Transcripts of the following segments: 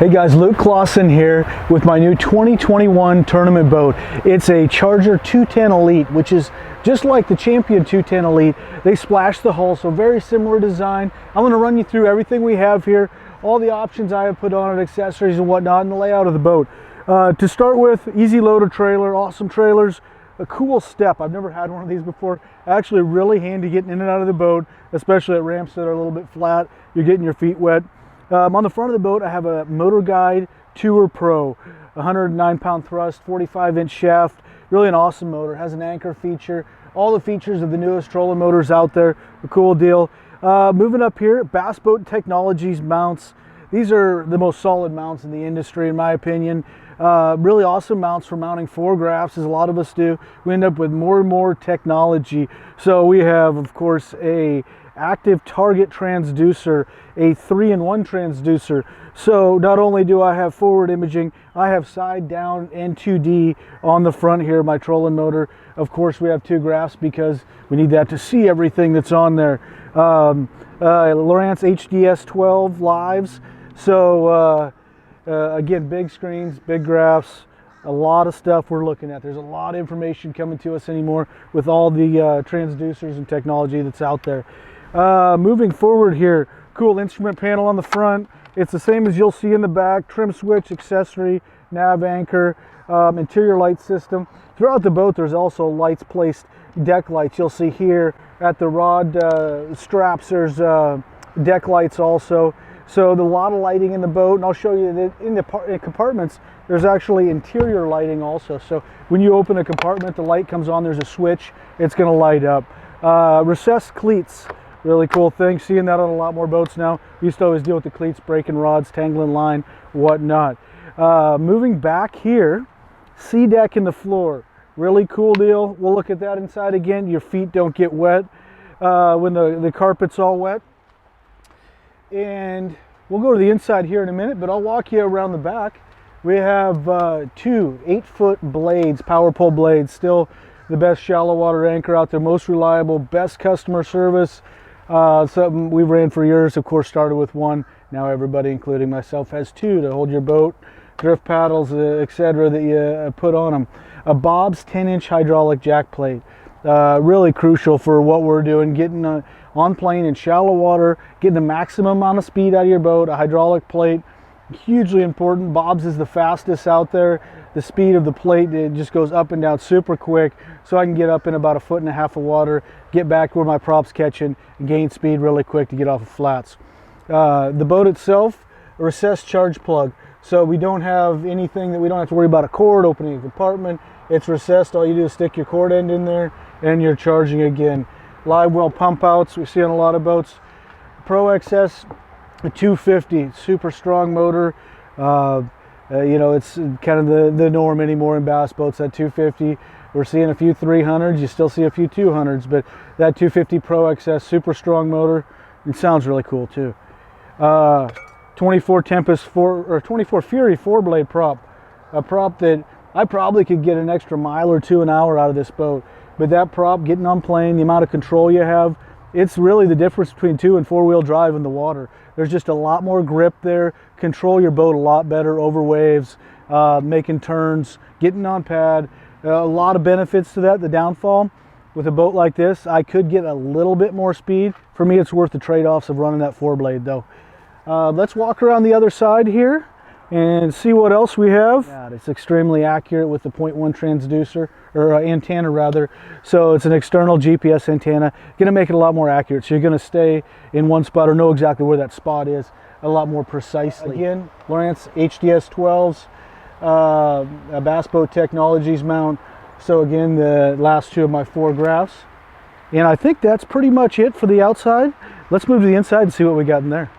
Hey guys, Luke Clausen here with my new 2021 tournament boat. It's a Charger 210 Elite, which is just like the Champion 210 Elite. They splashed the hull, so very similar design. I'm going to run you through everything we have here, all the options I have put on it, accessories and whatnot, and the layout of the boat. To start with, easy loader trailer, awesome trailers, a cool step. I've never had one of these before. Actually really handy getting in and out of the boat, especially at ramps that are a little bit flat. You're getting your feet wet. On the front of the boat, I have a Motor Guide Tour Pro, 109-pound thrust, 45-inch shaft. Really an awesome motor. Has an anchor feature. All the features of the newest trolling motors out there. A cool deal. Moving up here, Bass Boat Technologies mounts. These are the most solid mounts in the industry, in my opinion. Really awesome mounts for mounting foregraphs, as a lot of us do. We end up with more and more technology. So we have, of course, a active target transducer, a 3-in-1 transducer. So not only do I have forward imaging, I have side, down, and 2D on the front here, my trolling motor. Of course, we have two graphs because we need that to see everything that's on there. Lowrance HDS 12 lives. So again, big screens, big graphs, a lot of stuff we're looking at. There's a lot of information coming to us anymore with all the transducers and technology that's out there. Moving forward here, cool instrument panel on the front. It's the same as you'll see in the back. Trim switch, accessory, nav anchor, interior light system. Throughout the boat there's also lights placed, deck lights. You'll see here at the rod straps there's deck lights also. So there's a lot of lighting in the boat, and I'll show you that in the compartments there's actually interior lighting also. So when you open a compartment, the light comes on, there's a switch, it's going to light up. Recessed cleats, really cool thing. Seeing that on a lot more boats now. We used to always deal with the cleats, breaking rods, tangling line, whatnot. Moving back here, sea deck in the floor. Really cool deal. We'll look at that inside again. Your feet don't get wet when the carpet's all wet. And we'll go to the inside here in a minute, but I'll walk you around the back. We have two 8-foot blades, power pole blades, still the best shallow water anchor out there, most reliable, best customer service. Something we ran for years, of course, started with one. Now everybody, including myself, has two to hold your boat, drift paddles, etc. that you put on them. A Bob's 10-inch hydraulic jack plate. Really crucial for what we're doing, getting on plane in shallow water, getting the maximum amount of speed out of your boat. A hydraulic plate, hugely important. Bob's is the fastest out there. The speed of the plate, it just goes up and down super quick, so I can get up in about 1.5 feet of water, get back where my prop's catching, and gain speed really quick to get off of flats. The boat itself, a recessed charge plug, so we don't have anything that we don't have to worry about a cord, opening a compartment. It's recessed. All you do is stick your cord end in there and you're charging again. Live well pump outs we see on a lot of boats. Pro XS, a 250, super strong motor. You know, it's kind of the norm anymore in bass boats, that 250. We're seeing a few 300s, you still see a few 200s, but that 250 Pro XS, super strong motor. It sounds really cool too. 24 Tempest 4 or 24 Fury 4-blade prop, a prop that I probably could get an extra mile or two an hour out of this boat. But that prop, getting on plane, the amount of control you have, it's really the difference between 2- and 4-wheel drive in the water. There's just a lot more grip there. Control your boat a lot better over waves, making turns, getting on pad. A lot of benefits to that. The downfall with a boat like this, I could get a little bit more speed. For me, it's worth the trade-offs of running that 4-blade though. Let's walk around the other side here and see what else we have. It's extremely accurate with the 0.1 transducer, or antenna rather. So it's an external GPS antenna, going to make it a lot more accurate. So you're going to stay in one spot or know exactly where that spot is a lot more precisely. Again, Lowrance HDS 12s, a Bass Boat Technologies mount. So again, the last two of my 4 graphs. And I think that's pretty much it for the outside. Let's move to the inside and see what we got in there.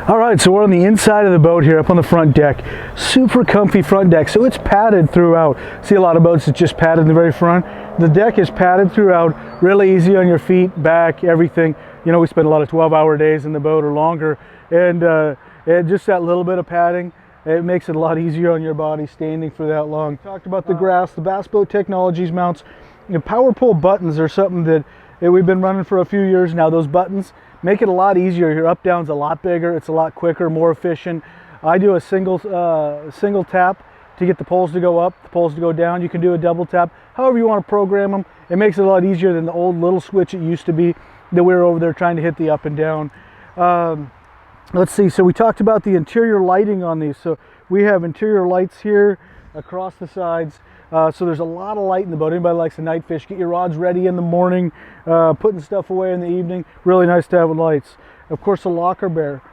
All right, so we're on the inside of the boat here, up on the front deck. Super comfy front deck, so it's padded throughout. See a lot of boats that's just padded in the very front. The deck is padded throughout, really easy on your feet, back, everything. You know, we spend a lot of 12-hour days in the boat or longer, and just that little bit of padding, it makes it a lot easier on your body standing for that long. Talked about the graphs, the Bass Boat Technologies mounts. You know, power pull buttons are something that we've been running for a few years now. Those buttons make it a lot easier. Your up down's a lot bigger, it's a lot quicker, more efficient. I do a single tap to get the poles to go up, the poles to go down. You can do a double tap, however you want to program them. It makes it a lot easier than the old little switch it used to be that we were over there trying to hit the up and down. Let's see, so we talked about the interior lighting on these. So we have interior lights here across the sides. So there's a lot of light in the boat. Anybody likes to night fish, get your rods ready in the morning, putting stuff away in the evening. Really nice to have lights. Of course, a locker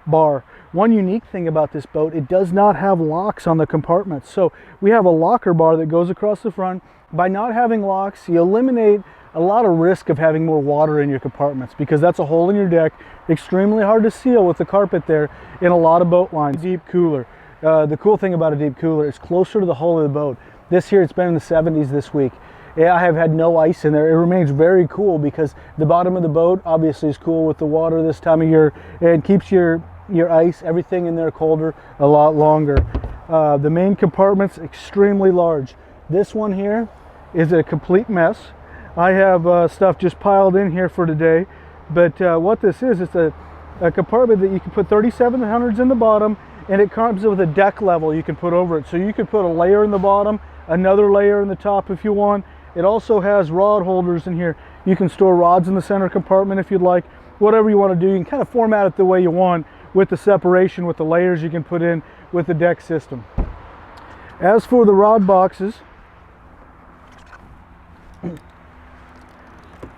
bar. One unique thing about this boat, it does not have locks on the compartments. So we have a locker bar that goes across the front. By not having locks, you eliminate a lot of risk of having more water in your compartments, because that's a hole in your deck, extremely hard to seal with the carpet there in a lot of boat lines. Deep cooler. The cool thing about a deep cooler is closer to the hull of the boat. This here, it's been in the 70s this week. Yeah, I have had no ice in there. It remains very cool because the bottom of the boat obviously is cool with the water this time of year. It keeps your ice, everything in there colder a lot longer. The main compartment's extremely large. This one here is a complete mess. I have stuff just piled in here for today, but what this is, it's a compartment that you can put 3700s in the bottom, and it comes with a deck level you can put over it. So you could put a layer in the bottom, another layer in the top if you want. It also has rod holders in here. You can store rods in the center compartment if you'd like. Whatever you want to do, you can kind of format it the way you want with the separation, with the layers you can put in with the deck system. As for the rod boxes,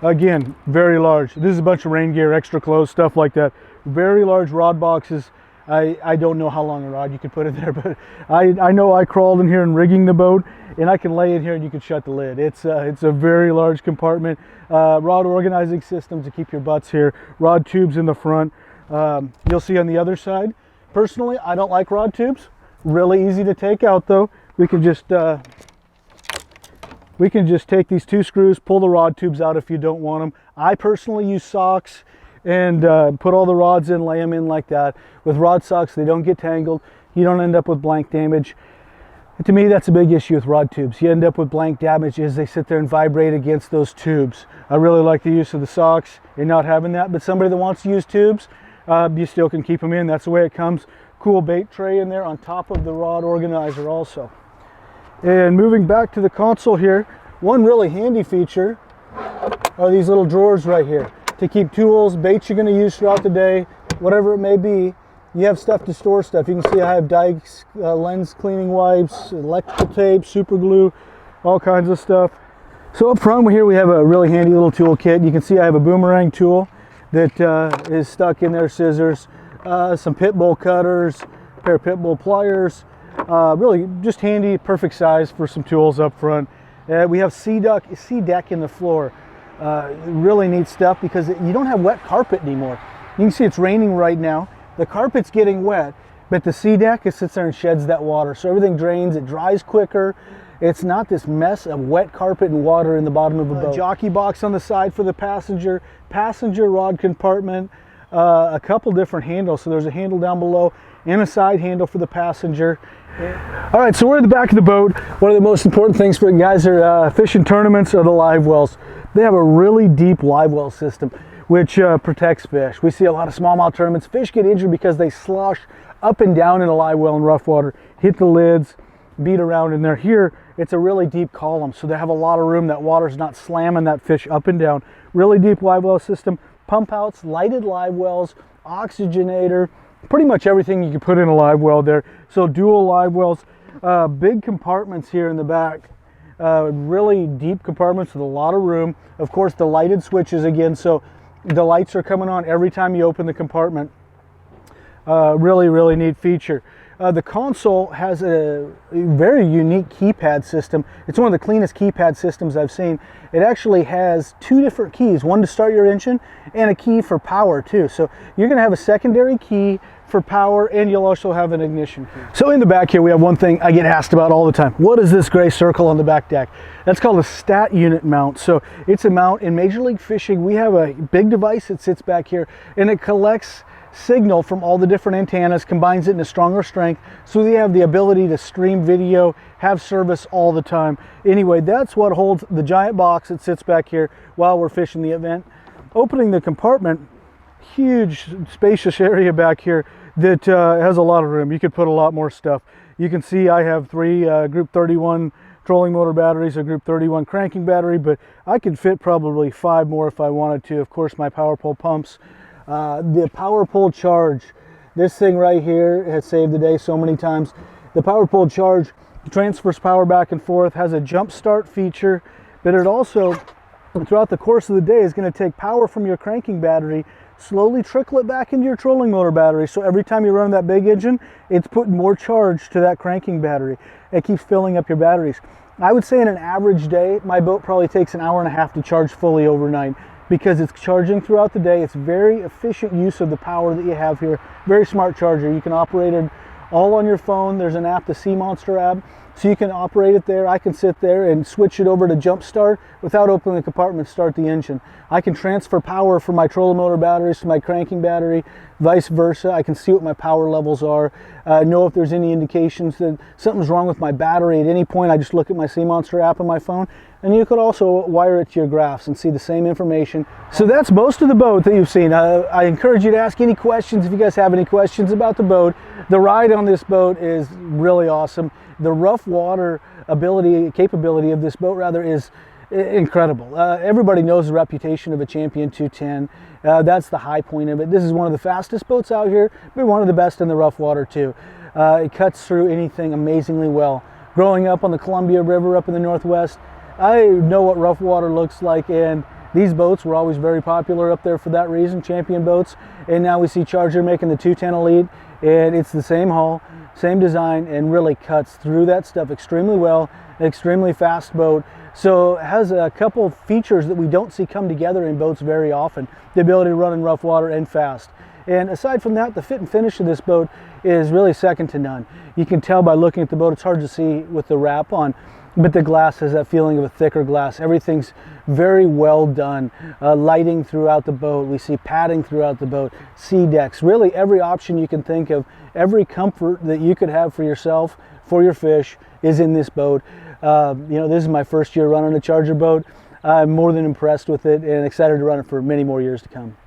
again, very large. This is a bunch of rain gear, extra clothes, stuff like that. Very large rod boxes. I don't know how long a rod you could put in there, but I know I crawled in here and rigging the boat, and I can lay in here and you can shut the lid. It's a very large compartment. Rod organizing system to keep your butts here. Rod tubes in the front. You'll see on the other side. Personally, I don't like rod tubes. Really easy to take out though. We can just take these two screws, pull the rod tubes out if you don't want them. I personally use socks and put all the rods in, lay them in like that. With rod socks, they don't get tangled. You don't end up with blank damage. And to me, that's a big issue with rod tubes. You end up with blank damage as they sit there and vibrate against those tubes. I really like the use of the socks and not having that, but somebody that wants to use tubes, you still can keep them in. That's the way it comes. Cool bait tray in there on top of the rod organizer also. And moving back to the console here, one really handy feature are these little drawers right here to keep tools, baits you're going to use throughout the day, whatever it may be. You have stuff to store stuff. You can see I have Dykes lens cleaning wipes, electrical tape, super glue, all kinds of stuff. So up front here we have a really handy little tool kit. You can see I have a boomerang tool that is stuck in there, scissors, some pit bull cutters, a pair of pit bull pliers. Really just handy, perfect size for some tools up front. We have sea deck in the floor. Really neat stuff because you don't have wet carpet anymore. You can see it's raining right now. The carpet's getting wet, but the sea deck, it sits there and sheds that water. So everything drains, it dries quicker. It's not this mess of wet carpet and water in the bottom of the boat. Jockey box on the side for the passenger rod compartment, a couple different handles. So there's a handle down below and a side handle for the passenger. All right, so we're in the back of the boat. One of the most important things for guys who are fishing tournaments are the live wells. They have a really deep live well system, which protects fish. We see a lot of smallmouth tournaments. Fish get injured because they slosh up and down in a live well in rough water, hit the lids, beat around in there. Here, it's a really deep column, so they have a lot of room. That water's not slamming that fish up and down. Really deep live well system, pump outs, lighted live wells, oxygenator, pretty much everything you can put in a live well there. So dual live wells, big compartments here in the back. Really deep compartments with a lot of room. Of course, the lighted switches again, so the lights are coming on every time you open the compartment. Really neat feature. The console has a very unique keypad system. It's one of the cleanest keypad systems I've seen. It actually has two different keys, one to start your engine and a key for power too. So you're going to have a secondary key for power, and you'll also have an ignition key. So in the back here we have one thing I get asked about all the time. What is this gray circle on the back deck? That's called a stat unit mount. So it's a mount. In Major League Fishing we have a big device that sits back here, and it collects signal from all the different antennas, combines it into stronger strength, so they have the ability to stream video, have service all the time. Anyway, that's what holds the giant box that sits back here while we're fishing the event. Opening the compartment, huge spacious area back here. that has a lot of room. You could put a lot more stuff. You can see I have 3 Group 31 trolling motor batteries, a Group 31 cranking battery, but I could fit probably 5 more if I wanted to. Of course, my power pole pumps. The power pole charge, this thing right here has saved the day so many times. The power pole charge transfers power back and forth, has a jump start feature, but it also, throughout the course of the day, is going to take power from your cranking battery, slowly trickle it back into your trolling motor battery. So every time you run that big engine, it's putting more charge to that cranking battery. It keeps filling up your batteries. I would say in an average day, my boat probably takes an hour and a half to charge fully overnight, because it's charging throughout the day. It's very efficient use of the power that you have here. Very smart charger. You can operate it all on your phone. There's an app, the Sea Monster app, so you can operate it there. I can sit there and switch it over to jump start without opening the compartment, start the engine. I can transfer power from my trolling motor batteries to my cranking battery, vice versa. I can see what my power levels are, know if there's any indications that something's wrong with my battery at any point. I just look at my Sea Monster app on my phone, and you could also wire it to your graphs and see the same information. So that's most of the boat that you've seen. I encourage you to ask any questions if you guys have any questions about the boat. The ride on this boat is really awesome. The rough water capability of this boat rather is incredible. Everybody knows the reputation of a Champion 210. That's the high point of it. This is one of the fastest boats out here, but one of the best in the rough water too. It cuts through anything amazingly well. Growing up on the Columbia River up in the Northwest, I know what rough water looks like, and these boats were always very popular up there for that reason, Champion boats. And now we see Charger making the 210 Elite, and it's the same hull, same design, and really cuts through that stuff extremely well. An extremely fast boat. So it has a couple features that we don't see come together in boats very often. The ability to run in rough water and fast. And aside from that, the fit and finish of this boat is really second to none. You can tell by looking at the boat, it's hard to see with the wrap on, but the glass has that feeling of a thicker glass. Everything's very well done. Lighting throughout the boat. We see padding throughout the boat. Sea decks. Really every option you can think of, every comfort that you could have for yourself, for your fish, is in this boat. You know, this is my first year running a Charger boat. I'm more than impressed with it and excited to run it for many more years to come.